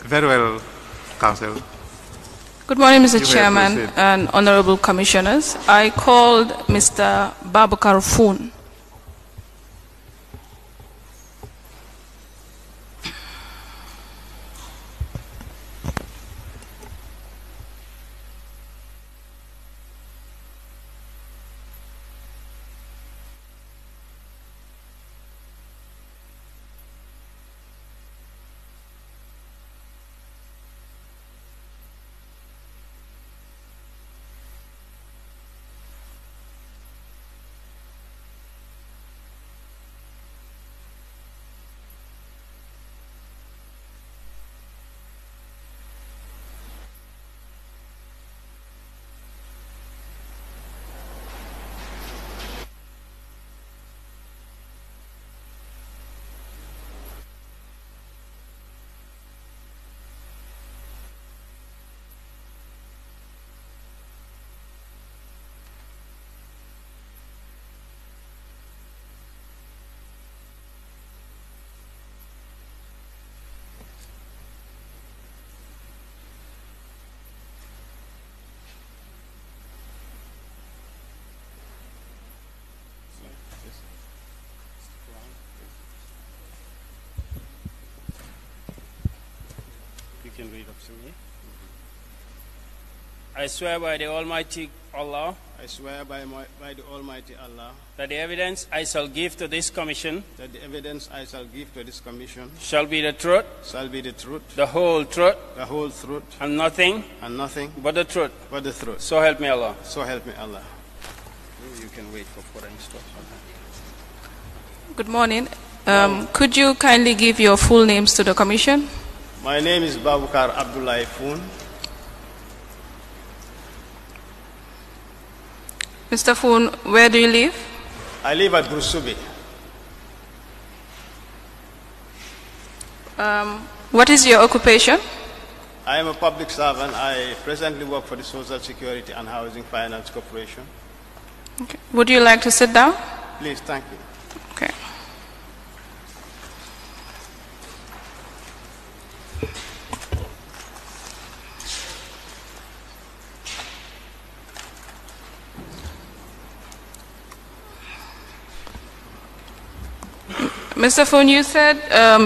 Very well, Council. Good morning, Mr. You Chairman and Honorable Commissioners. I called Mr. Babakar Foon. Can read up to me. I swear by the Almighty Allah. I swear by the Almighty Allah. That the evidence I shall give to this commission. That the evidence I shall give to this commission. Shall be the truth. Shall be the truth. The whole truth. The whole truth. And nothing. And nothing. But the truth. But the truth. So help me Allah. So help me Allah. You can wait for further instruction. Good morning. Could you kindly give your full names to the commission? My name is Babukar Abdullah Foon. Mr. Foon, where do you live? I live at Brusubi. What is your occupation? I am a public servant. I presently work for the Social Security and Housing Finance Corporation. Okay. Would you like to sit down? Please, thank you. Okay. Mr. Foon, you said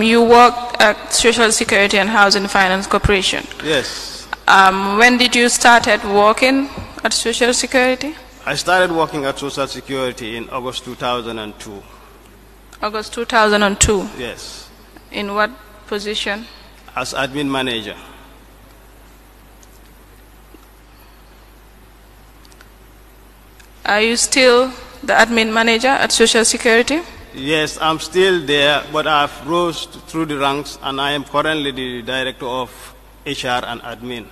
you worked at Social Security and Housing Finance Corporation. Yes. When did you start working at Social Security? I started working at Social Security in August 2002. August 2002? Yes. In what position? As admin manager. Are you still the admin manager at Social Security? Yes, I'm still there, but I've rose through the ranks, and I am currently the director of HR and admin.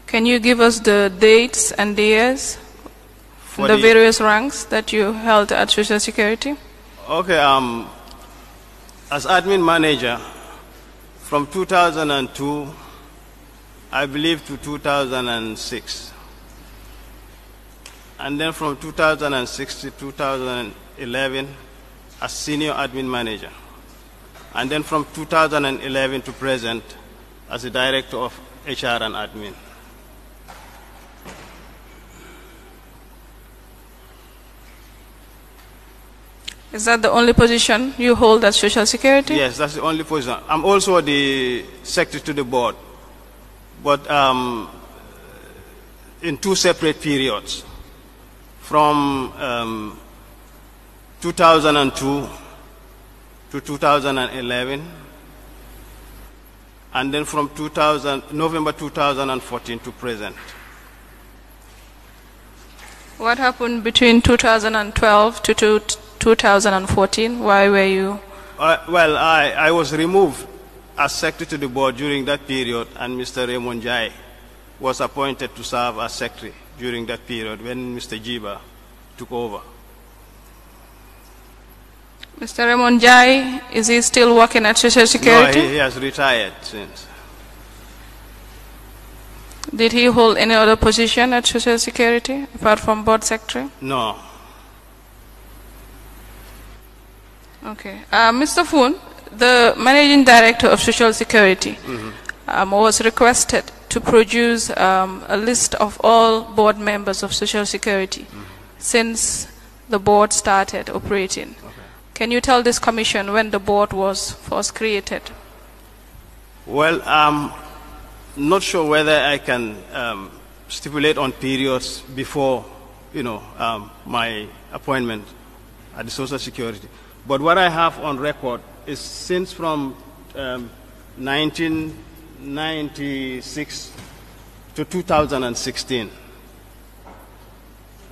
Can you give us the dates and the years, the various ranks that you held at Social Security? Okay, as admin manager, from 2002, I believe, to 2006. And then from 2006 to 2011, as senior admin manager. And then from 2011 to present, as the director of HR and admin. Is that the only position you hold at Social Security? Yes, that's the only position. I'm also the secretary to the board, but in two separate periods. From 2002 to 2011, and then from November 2014 to present. What happened between 2012 to 2014? Why were you? Well, I was removed as secretary to the board during that period, and Mr. Raymond Jai was appointed to serve as secretary during that period when Mr. Jiba took over. Mr. Raymond Jai, is he still working at Social Security? No, he has retired since. Did he hold any other position at Social Security apart from board secretary? No. Okay. Mr. Foon, the managing director of Social Security, was requested to produce a list of all board members of Social Security since the board started operating. Can you tell this commission when the board was first created? Well, I'm not sure whether I can stipulate on periods before, my appointment at the Social Security. But what I have on record is since from 1996 to 2016.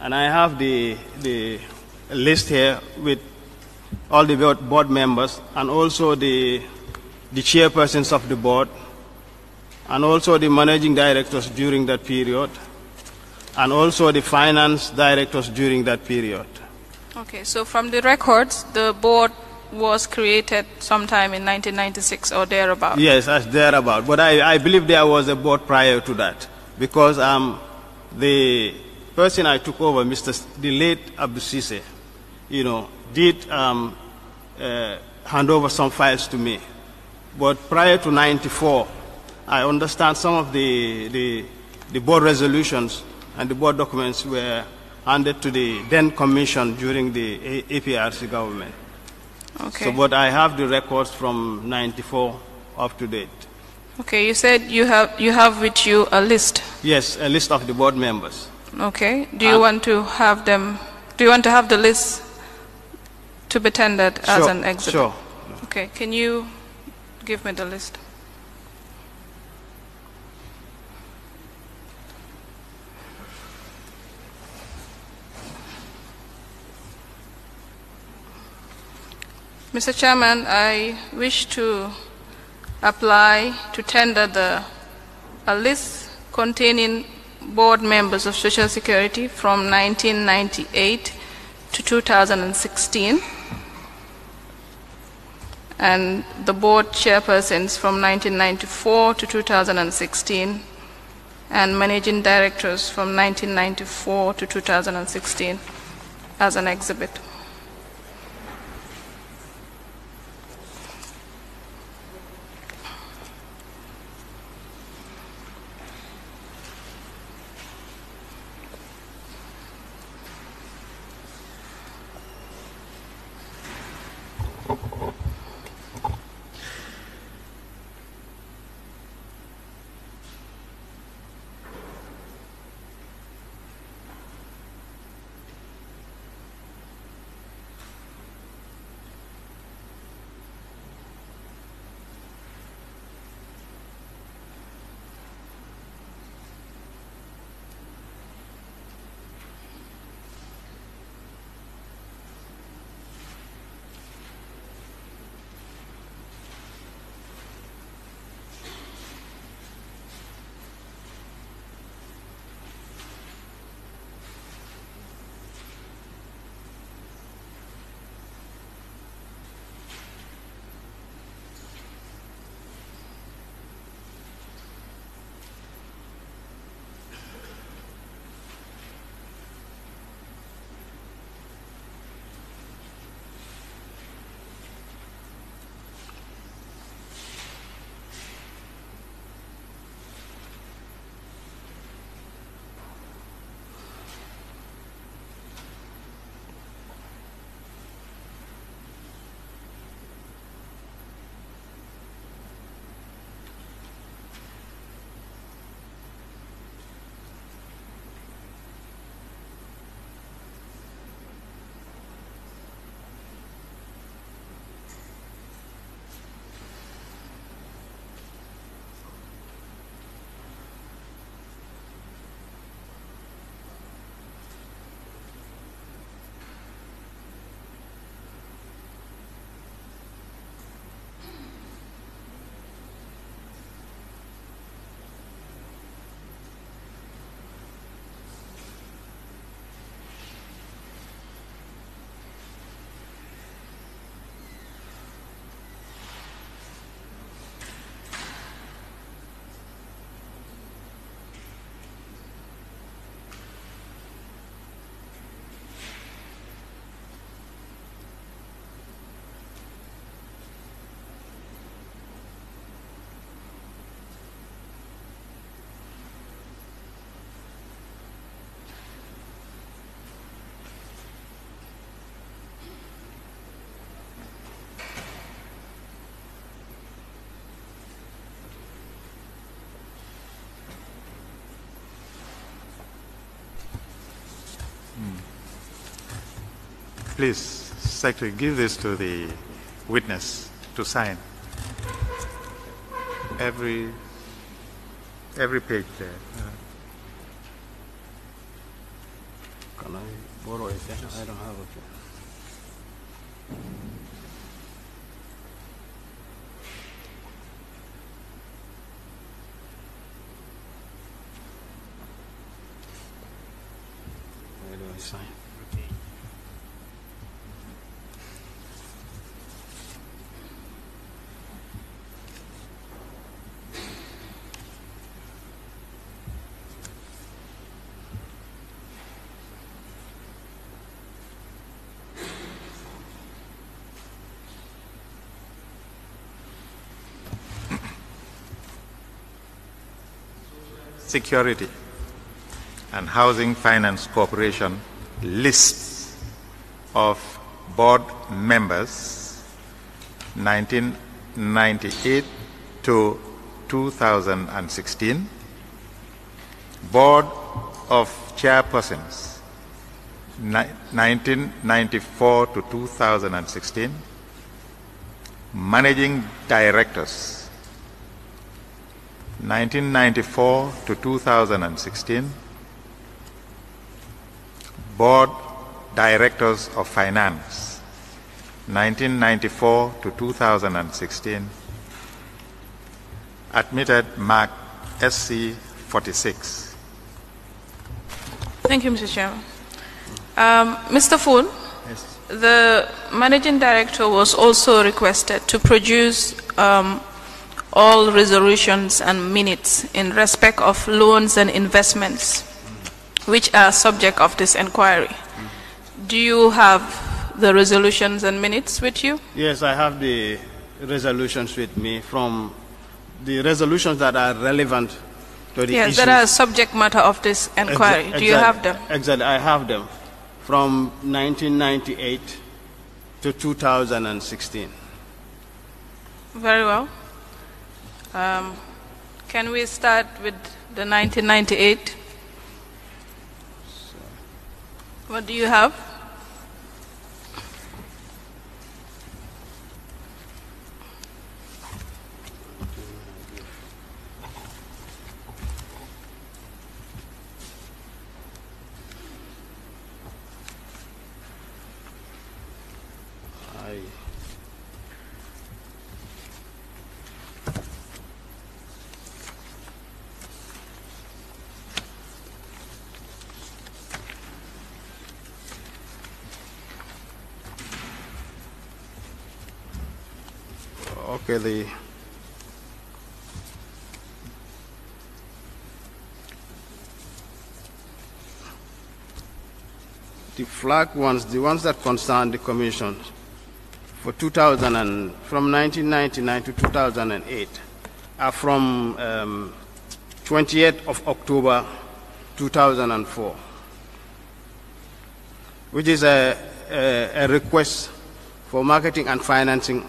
And I have the list here with all the board members and also the chairpersons of the board and also the managing directors during that period and also the finance directors during that period. Okay, so from the records, the board was created sometime in 1996 or thereabout. Yes, that's thereabout. But I believe there was a board prior to that because the person I took over, the late Abdul Sise, did hand over some files to me. But prior to 94, I understand some of the board resolutions and the board documents were handed to the then commission during the APRC government. Okay. So, but I have the records from 94 up to date. Okay, you said you have with you a list. Yes, a list of the board members. Okay. Do you want to have them? Do you want to have the list to be tendered as an exhibit? Sure. Okay. Can you give me the list? Mr. Chairman, I wish to apply to tender a list containing board members of Social Security from 1998 to 2016 and the board chairpersons from 1994 to 2016 and managing directors from 1994 to 2016 as an exhibit. Please, Secretary, give this to the witness to sign. Every page there. Can I borrow it? I don't have a pen. Where do I sign? Security and Housing Finance Corporation list of board members 1998 to 2016, board of chairpersons 1994 to 2016, managing directors 1994 to 2016, Board Directors of Finance, 1994 to 2016, admitted Mark SC 46. Thank you, Mr. Chairman. Mr. Foon, Yes. the Managing Director was also requested to produce all resolutions and minutes in respect of loans and investments which are subject of this inquiry. Do you have the resolutions and minutes with you? Yes, I have the resolutions with me from the resolutions that are relevant to the Yes, issues. that are subject matter of this inquiry. Do you have them? Exactly, I have them from 1998 to 2016. Very well. Can we start with the 1998? What do you have? Okay, the flag ones, the ones that concern the commission for 2000 and from 1999 to 2008 are from 28th of October 2004, which is a request for marketing and financing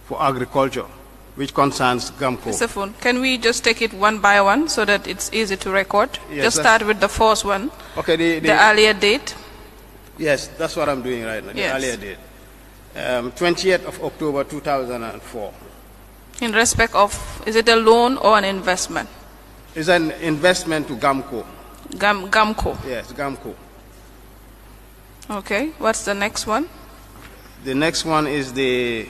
for agriculture, which concerns GAMCO. Mr. Foon, can we just take it one by one so that it's easy to record? Yes, just start with the first one, Okay, the earlier date. yes, that's what I'm doing right now, the Yes. earlier date. 28th of October 2004. In respect of, is it a loan or an investment? It's an investment to GAMCO. GAMCO. Yes, GAMCO. Okay, what's the next one? The next one is the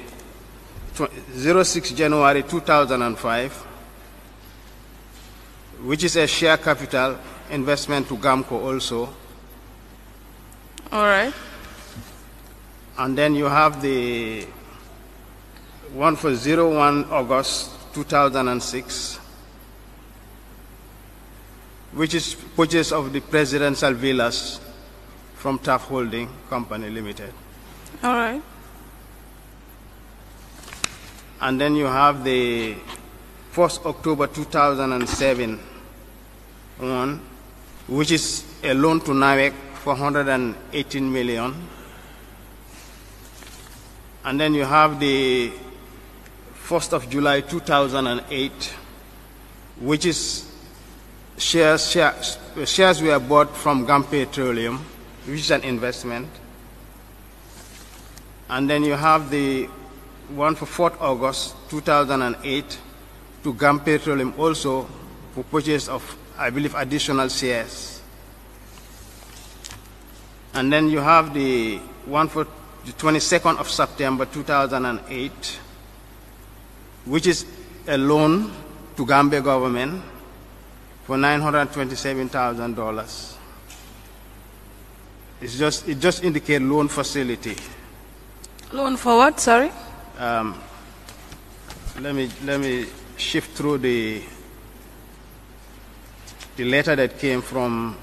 06 January 2005, which is a share capital investment to GAMCO also. All right. And then you have the one for 01 August 2006, which is purchase of the presidential villas from Taft Holding Company Limited. All right. And then you have the 1st October 2007 one, which is a loan to NAWEC for 118 million. And then you have the 1st of July 2008, which is shares were bought from Gambia Petroleum, which is an investment. And then you have the one for 4th August 2008 to Gambia Petroleum also for purchase of, I believe, additional shares. And then you have the one for the 22nd of September 2008, which is a loan to Gambia government for $927,000. It just indicates loan facility. Loan for what? Sorry. Let me shift through the letter that came from.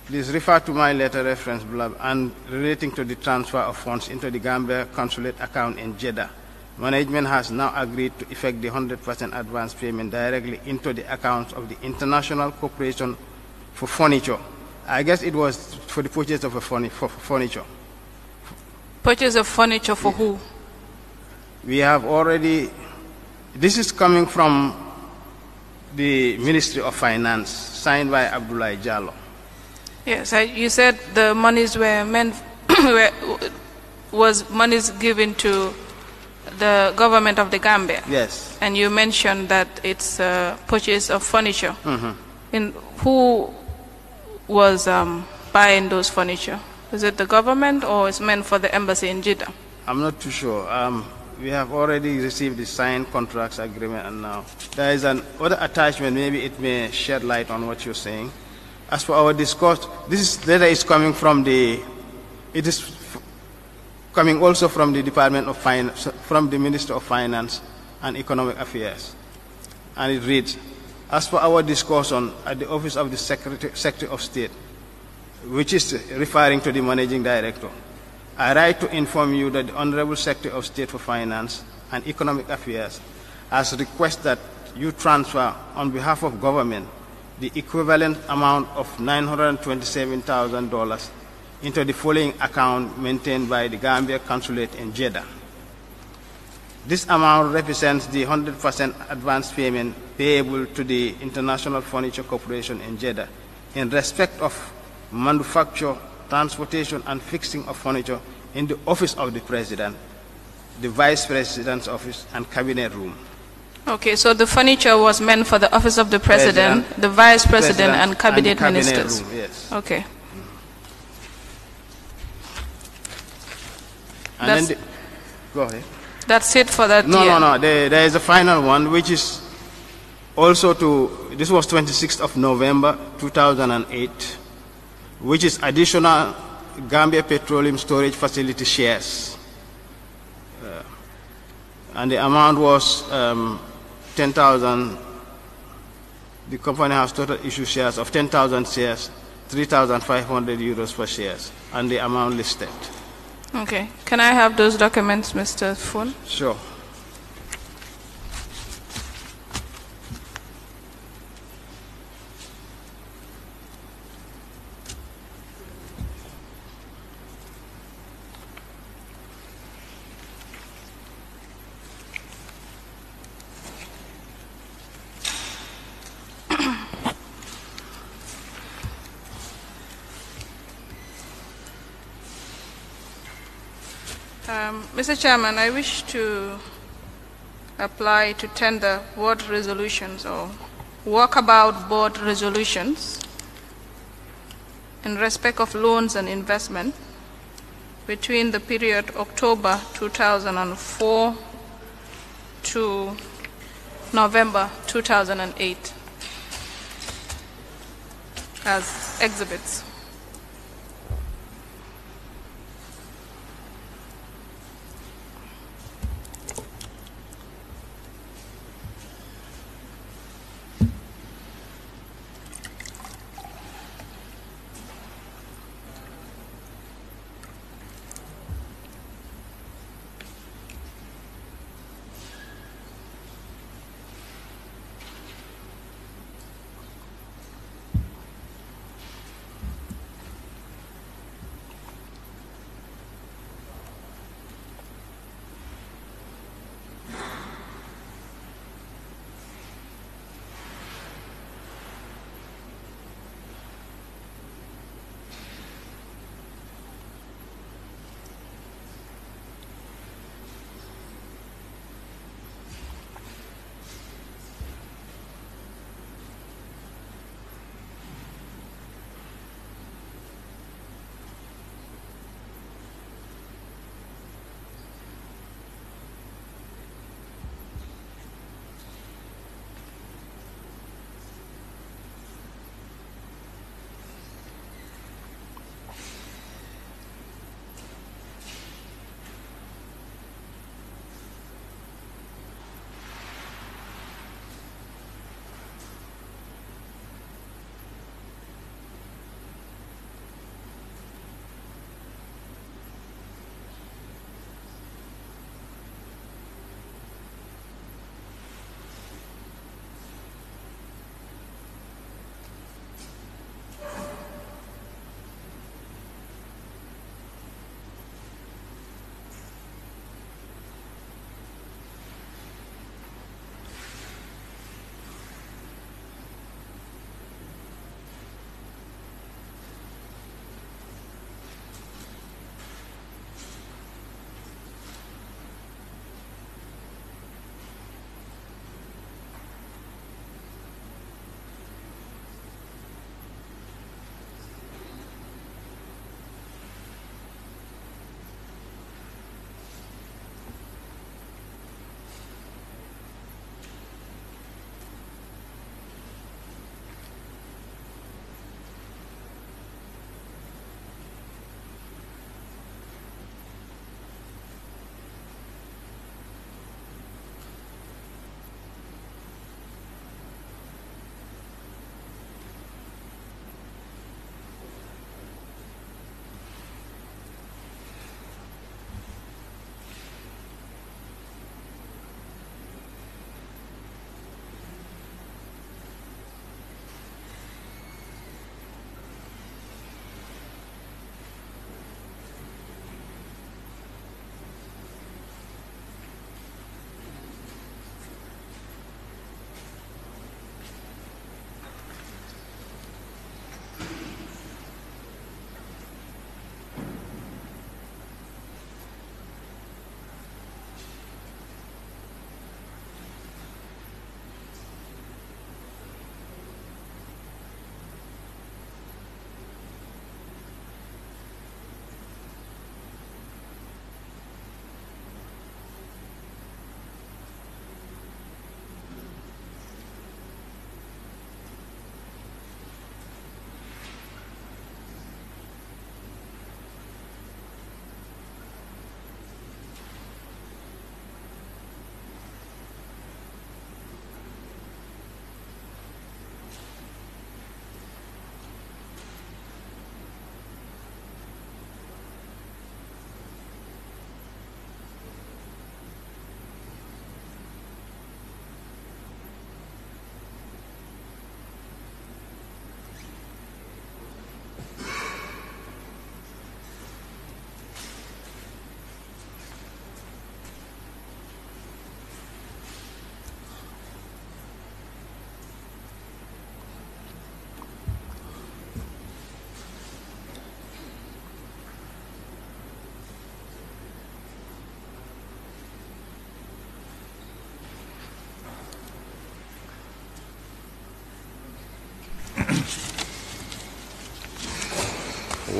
Please refer to my letter reference blab and relating to the transfer of funds into the Gambia consulate account in Jeddah. Management has now agreed to effect the 100% advance payment directly into the accounts of the International Corporation for Furniture. I guess it was for the purchase of furniture. Purchase of furniture for who? We have already, this is coming from the Ministry of Finance, signed by Abdoulaye Jallo. Yes, you said the monies were meant, was monies given to the government of the Gambia. Yes. And you mentioned that it's a purchase of furniture. Mm-hmm. And who was buying those furniture? Is it the government or is meant for the embassy in Jeddah? I'm not too sure. We have already received the signed contracts agreement, and now there is an other attachment. Maybe it may shed light on what you're saying. As for our discourse, this letter is coming from coming also from the Department of Finance, from the Minister of Finance and Economic Affairs. And it reads, as for our discussion at the Office of the Secretary of State, which is referring to the Managing Director, I write to inform you that the Honorable Secretary of State for Finance and Economic Affairs has requested that you transfer on behalf of government the equivalent amount of $927,000 into the following account maintained by the Gambia Consulate in Jeddah. This amount represents the 100% advance payment payable to the International Furniture Corporation in Jeddah in respect of manufacture, transportation, and fixing of furniture in the Office of the President, the Vice President's office, and Cabinet room. Okay, so the furniture was meant for the Office of the President, the Vice President, and Cabinet Ministers. Room, yes. Okay. And then go ahead. That's it for that No, year? no. There is a final one, which is also this was 26th of November, 2008, which is additional Gambia Petroleum Storage Facility shares. And the amount was 10,000. The company has total issue shares of 10,000 shares, 3,500 euros per shares, and the amount listed. Okay. Can I have those documents, Mr. Fun? Sure. Mr. Chairman, I wish to apply to tender board resolutions or walkabout board resolutions in respect of loans and investment between the period October 2004 to November 2008 as exhibits.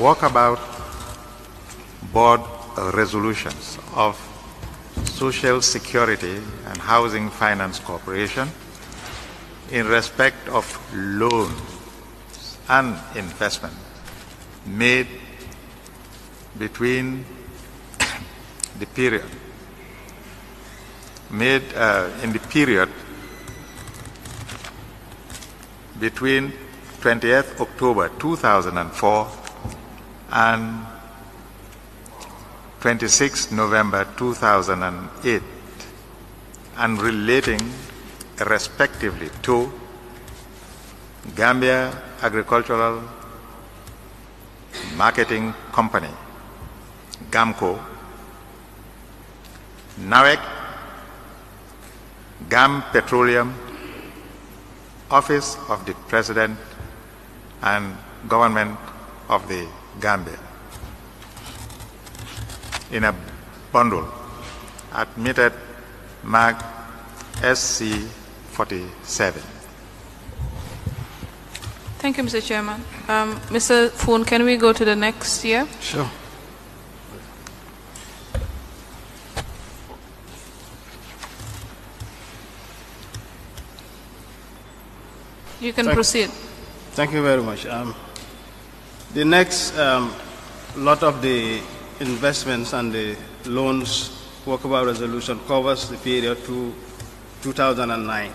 walkabout board resolutions of Social Security and Housing Finance Corporation in respect of loans and investment made between the period in the period between 20th October 2004 and 26 November 2008 and relating respectively to Gambia Agricultural Marketing Company, GAMCO, NAWEC, GAM Petroleum, Office of the President and Government of the Gambia, in a bundle admitted marked SC 47. Thank you, Mr. Chairman. Mr. Foon, can we go to the next year? Sure. You can proceed. Thank you very much. The next lot of the investments and the loans walkabout resolution covers the period to 2009.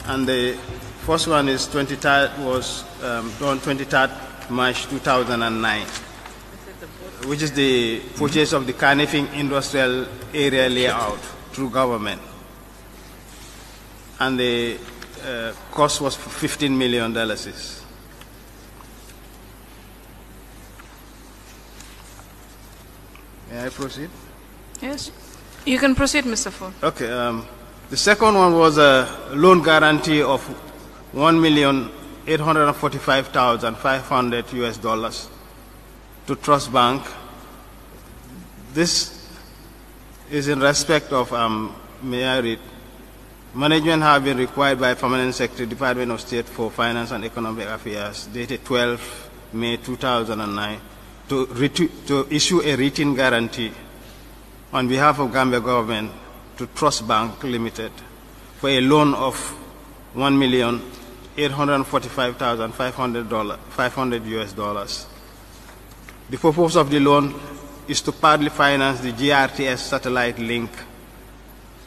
And the first one is done 23rd March 2009, which is the purchase of the Carnifing Industrial Area Layout through government. And the cost was $15 million. May I proceed? Yes. You can proceed, Mr. Foon. Okay. The second one was a loan guarantee of $1,845,500 to Trust Bank. This is in respect of, may I read? Management have been required by Permanent Secretary, Department of State for Finance and Economic Affairs, dated 12 May 2009, to issue a written guarantee on behalf of Gambia government to Trust Bank Limited for a loan of $1,845,500. The purpose of the loan is to partly finance the GRTS satellite link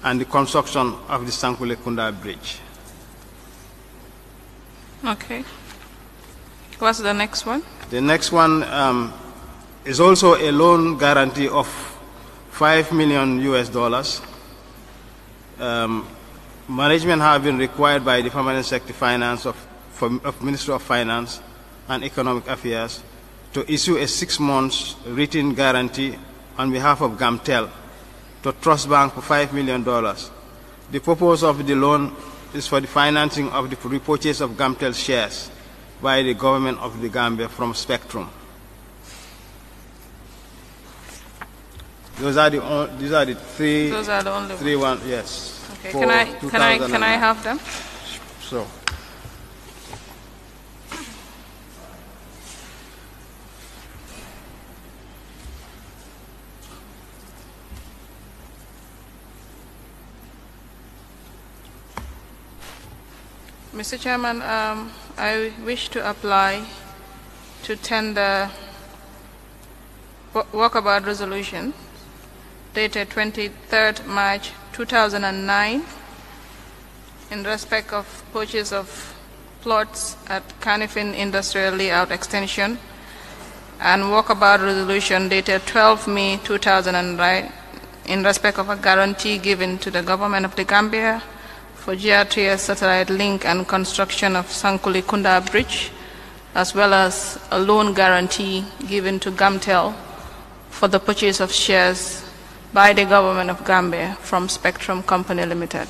and the construction of the Sankulekunda Bridge. Okay. What's the next one? The next one is also a loan guarantee of $5 million. Management have been required by the Permanent Secretary Finance of Ministry of Finance and Economic Affairs to issue a 6-month written guarantee on behalf of GAMTEL to Trust Bank for $5 million. The purpose of the loan is for the financing of the repurchase of GAMTEL shares by the government of the Gambia from Spectrum. These are the three. Those are the only three ones. Yes. Okay. Can I have them? So. Mr. Chairman, I wish to apply to tender walkabout resolution dated 23rd March 2009 in respect of purchase of plots at Carnifing Industrial Layout Extension, and walkabout resolution dated 12 May 2009 in respect of a guarantee given to the government of the Gambia for GRTS satellite link and construction of Sankulikunda Bridge, as well as a loan guarantee given to GAMTEL for the purchase of shares by the government of Gambia from Spectrum Company Limited.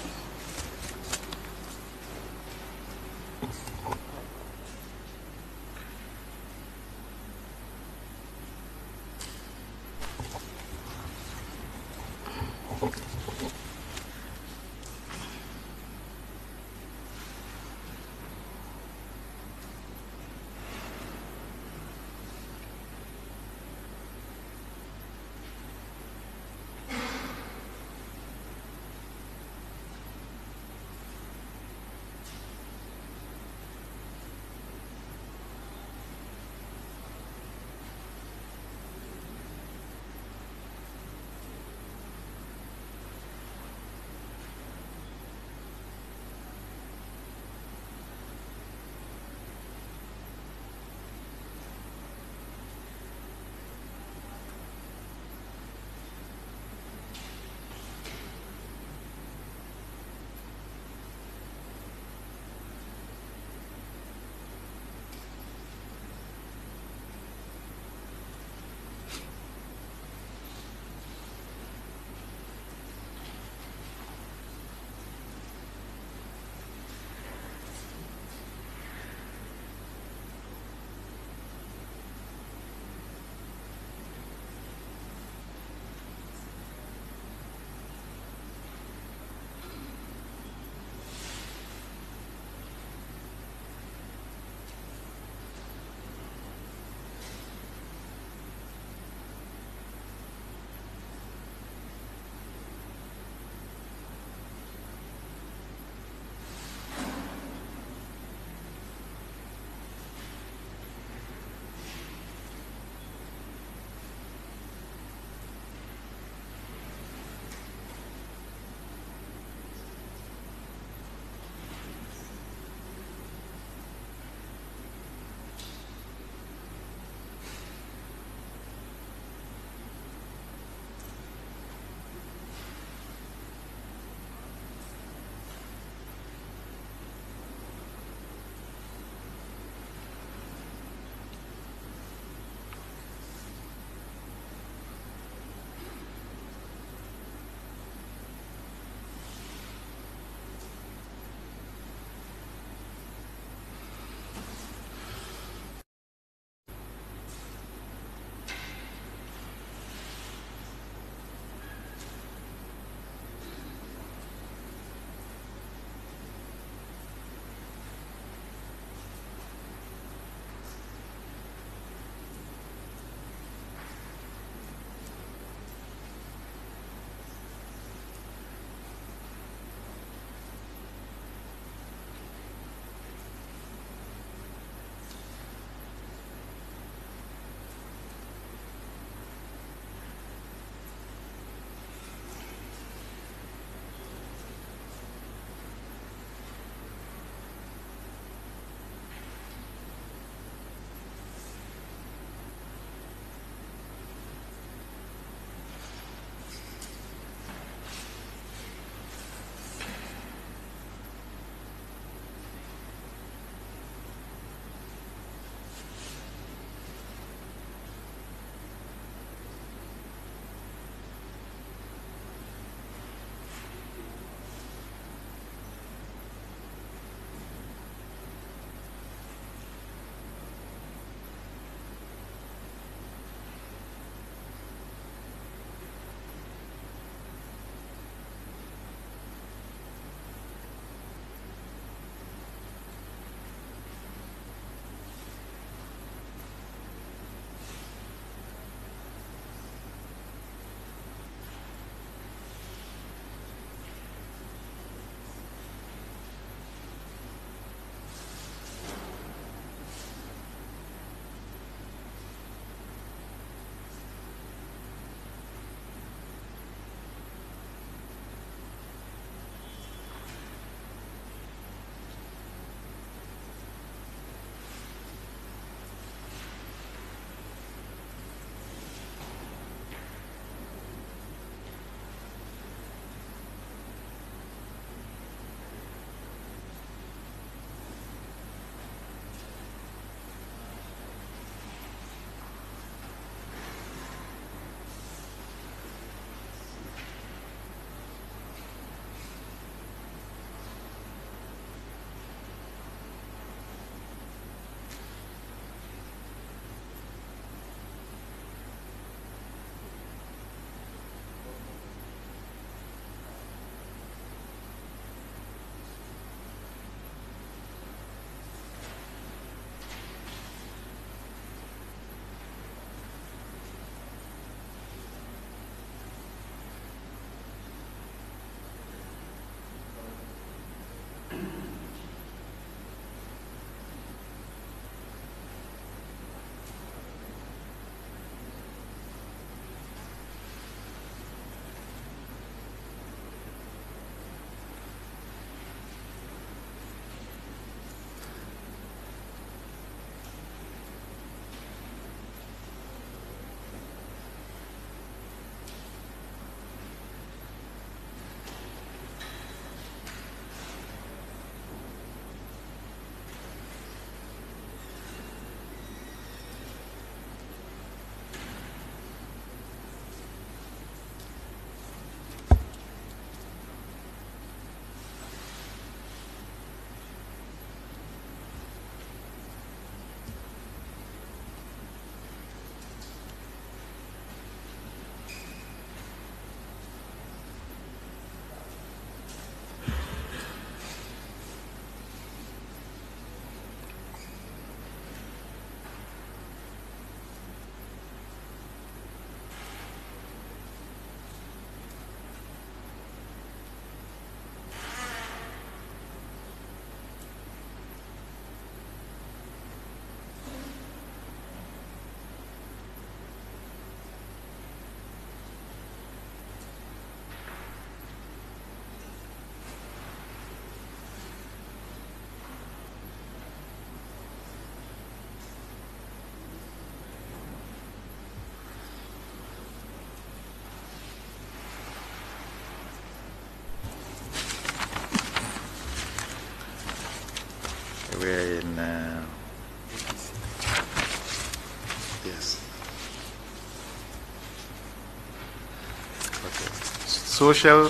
Social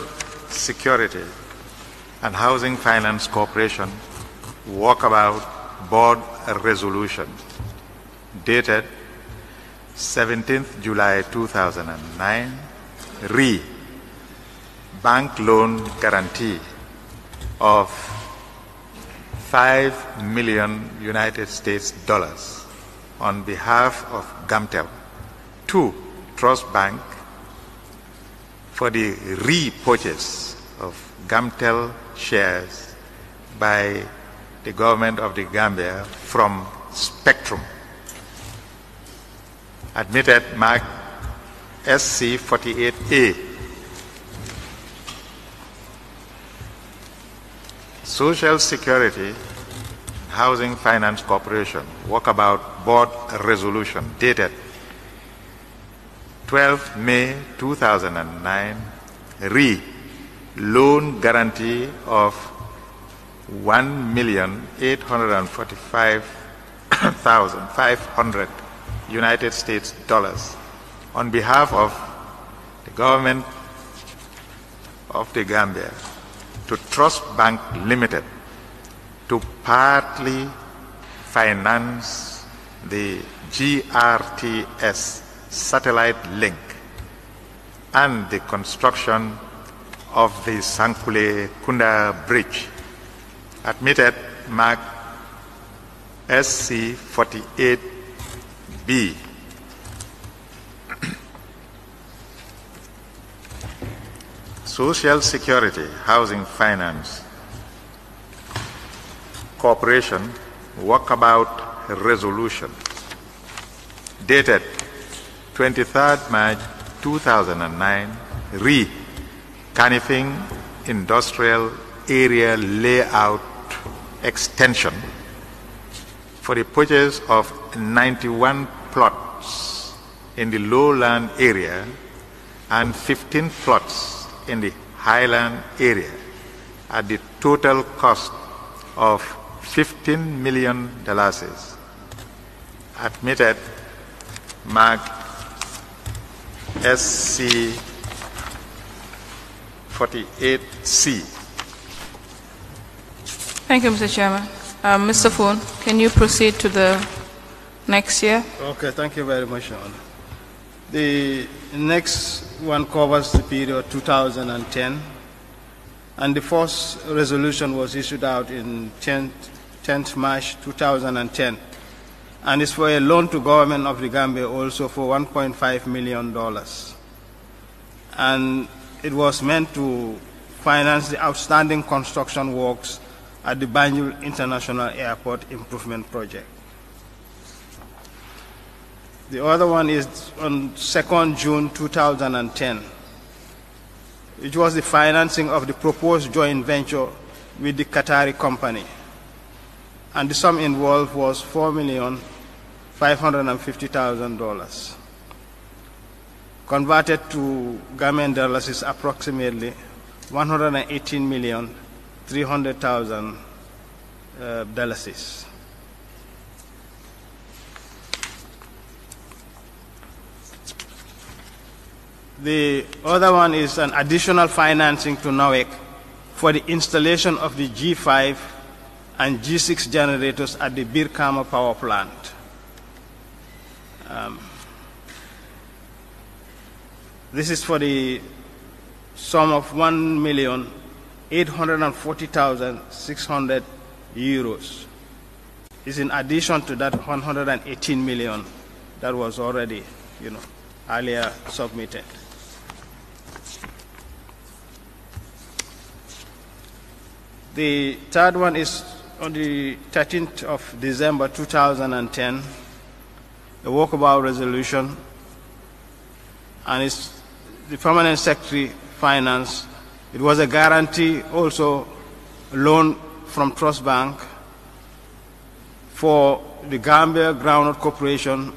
Security and Housing Finance Corporation Walkabout Board Resolution dated 17th July 2009, re bank loan guarantee of $5 million United States dollars on behalf of Gamtel to Trust Bank for the repurchase of Gamtel shares by the government of the Gambia from Spectrum. Admitted mark SC 48A. Social Security Housing Finance Corporation Walkabout Board Resolution dated 12 May 2009, re loan guarantee of $1,845,500 United States dollars on behalf of the government of the Gambia to Trust Bank Limited to partly finance the GRTS satellite link and the construction of the Sankule Kunda Bridge. Admitted mark SC 48B. Social Security Housing Finance Corporation Walkabout Resolution dated 23rd March 2009, re Canifing Industrial Area Layout Extension for the purchase of 91 plots in the lowland area and 15 plots in the highland area at the total cost of $15 million. Admitted mark SC 48C. Thank you, Mr. Chairman. Mr. Foon, can you proceed to the next year? Okay, thank you very much, Your Honor. The next one covers the period 2010, and the first resolution was issued out in 10th March 2010, and it's for a loan to government of the Gambia also for $1.5 million. And it was meant to finance the outstanding construction works at the Banjul International Airport Improvement Project. The other one is on 2nd June 2010. It was the financing of the proposed joint venture with the Qatari company. And the sum involved was $4,550,000. Converted to Gambian dollars is approximately $118,300,000 dollars. The other one is an additional financing to NOEC for the installation of the G5 and G6 generators at the Birkama power plant. This is for the sum of €1,840,600. It's in addition to that 118 million that was already, earlier submitted. The third one is on the 13th of December 2010, the walkabout resolution, and it's the Permanent Secretary Finance. It was a guarantee, also a loan from Trust Bank for the Gambia Groundnut Corporation,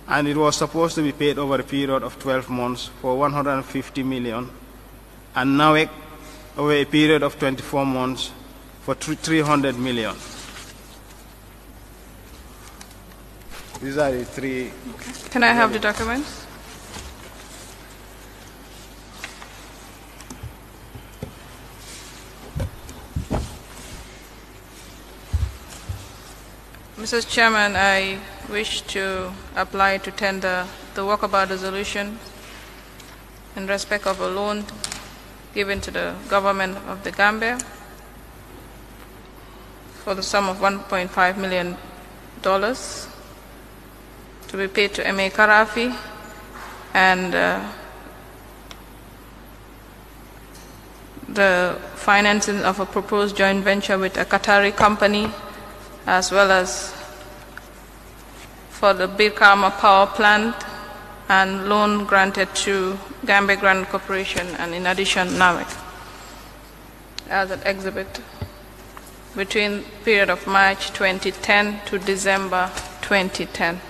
and it was supposed to be paid over a period of 12 months for $150 million, and now over a period of 24 months for $300 million. These are the three. Can I have the documents? Mr. Chairman, I wish to apply to tender the walkabout resolution in respect of a loan given to the government of the Gambia for the sum of $1.5 million to be paid to M.A. Karafi and the financing of a proposed joint venture with a Qatari company, as well as for the Birkama power plant and loan granted to Gambia Grand Corporation and in addition NAMEC as an exhibit between period of March 2010 to December 2010.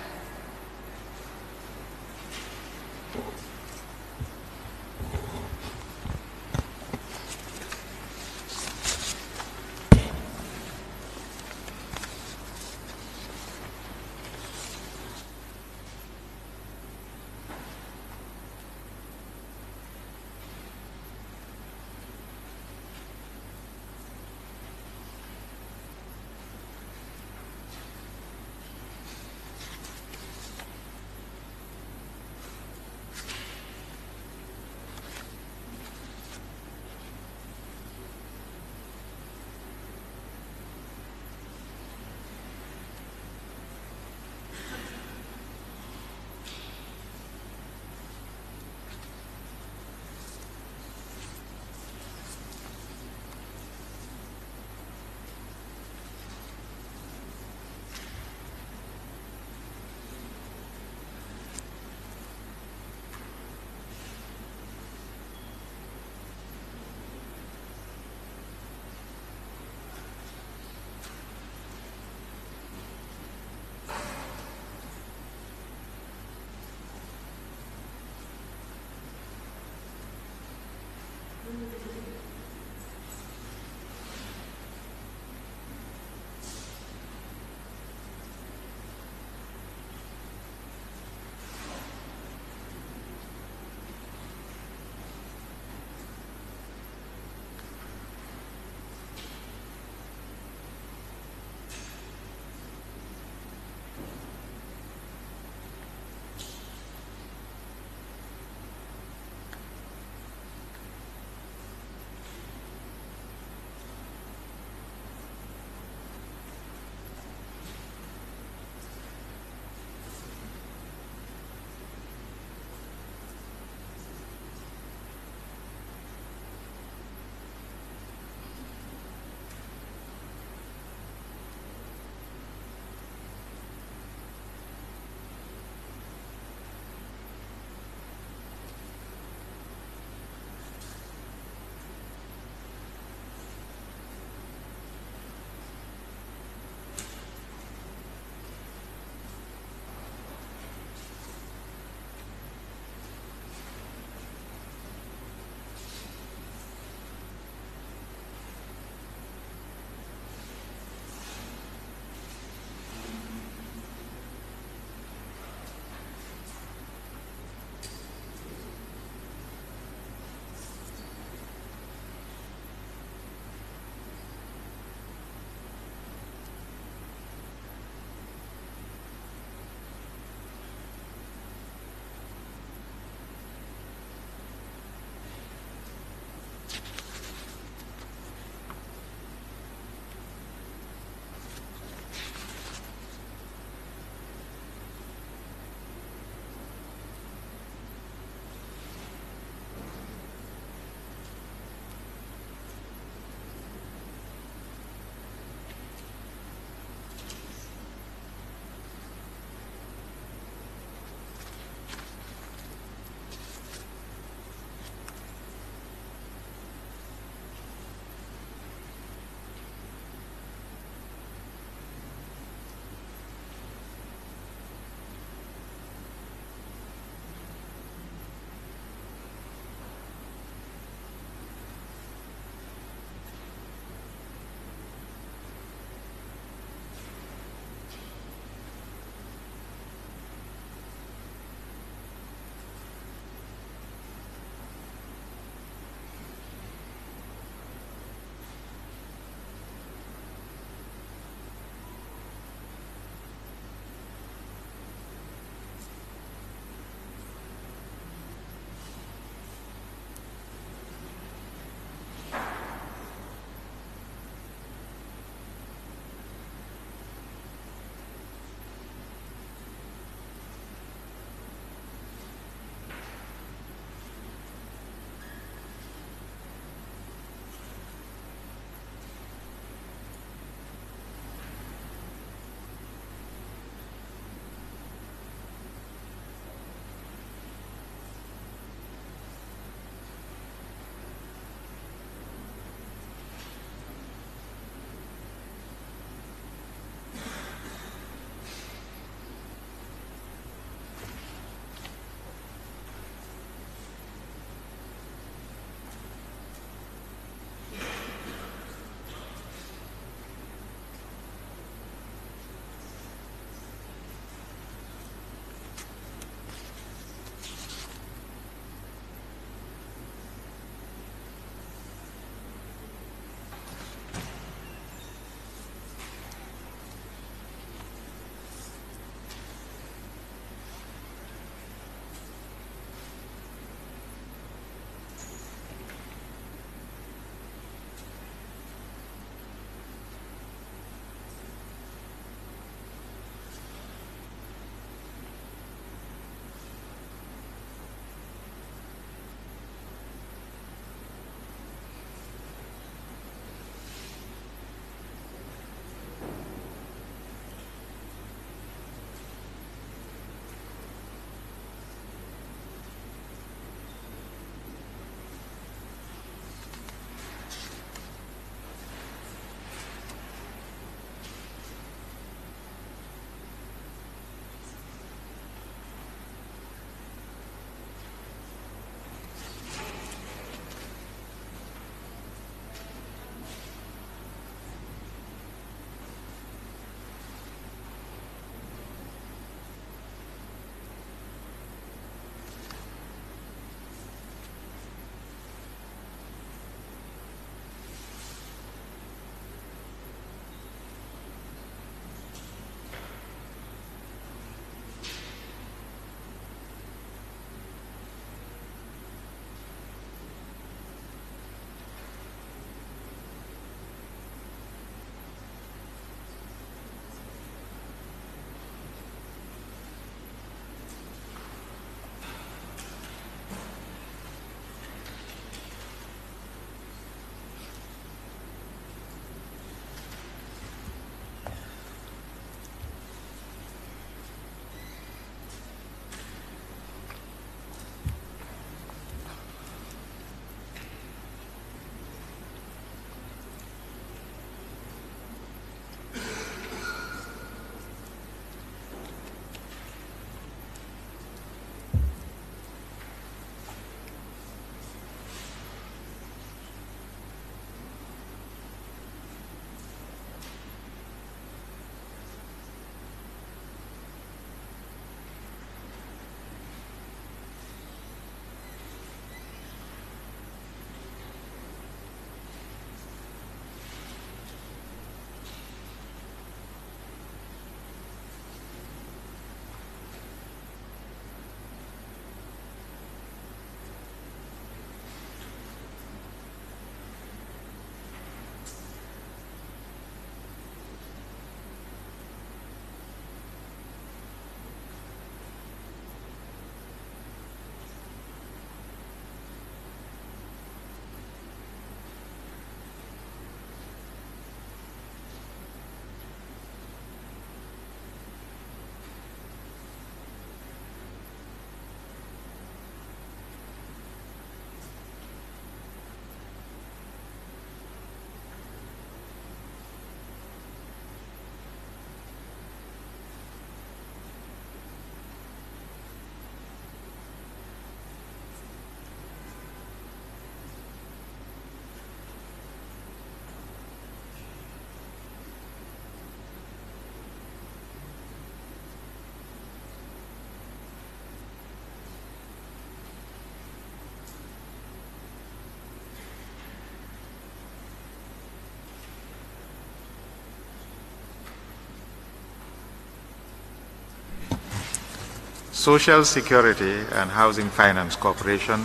Social Security and Housing Finance Corporation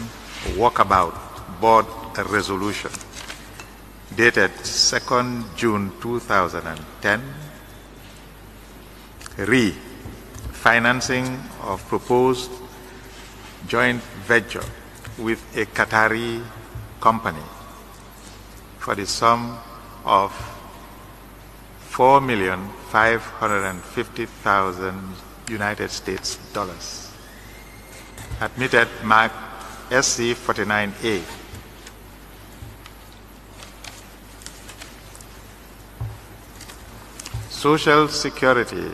Walkabout Board Resolution dated 2nd June 2010. Financing of proposed joint venture with a Qatari company for the sum of $4,550,000 United States dollars. Admitted mark SC 49A. Social Security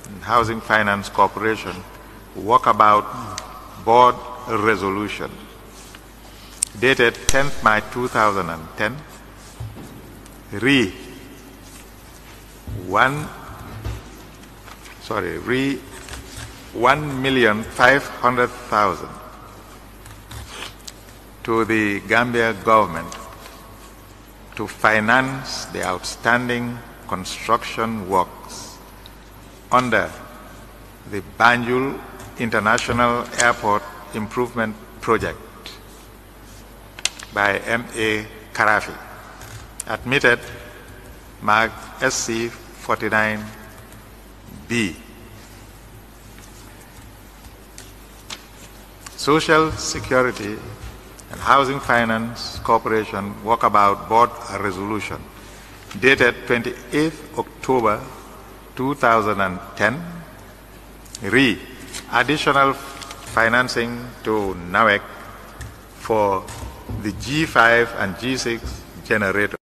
and Housing Finance Corporation Walkabout Board Resolution dated 10th March 2010. Re 1,500,000 to the Gambia government to finance the outstanding construction works under the Banjul International Airport Improvement Project by M.A. Karafi. Admitted mark SC 49B. Social Security and Housing Finance Corporation Walkabout Board Resolution dated 28th October 2010. Additional financing to NAWEC for the G5 and G6 generators.